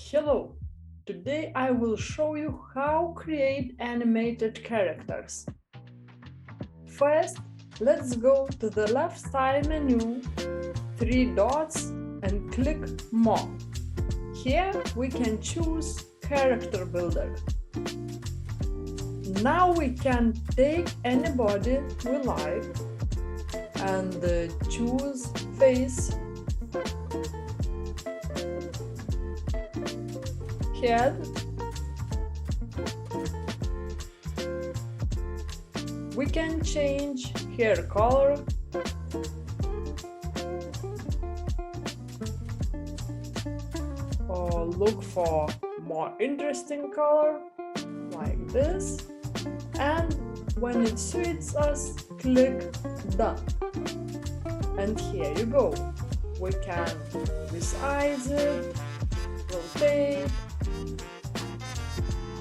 Hello! Today I will show you how create animated characters. First, let's go to the left side menu, 3 dots and click More. Here we can choose Character Builder. Now we can take anybody we like and choose face, head, we can change hair color, or look for more interesting color like this, and when it suits us, click Done. And here you go. We can resize it, rotate.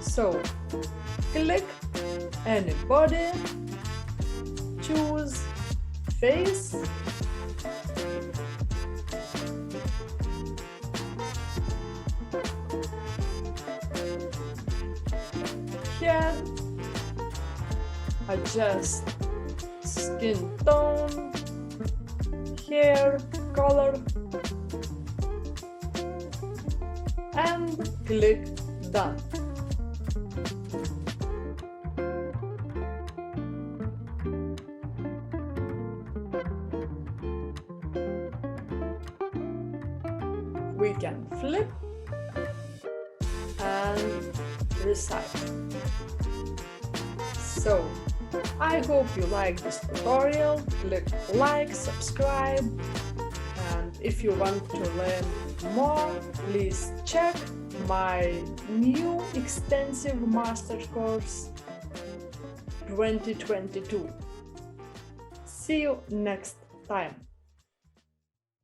So click anybody, choose face, head, adjust skin tone, hair color, and click Done. We can flip and resize. So, I hope you like this tutorial. Click like, subscribe, and if you want to learn more, please check my new extensive master course 2022. See you next time.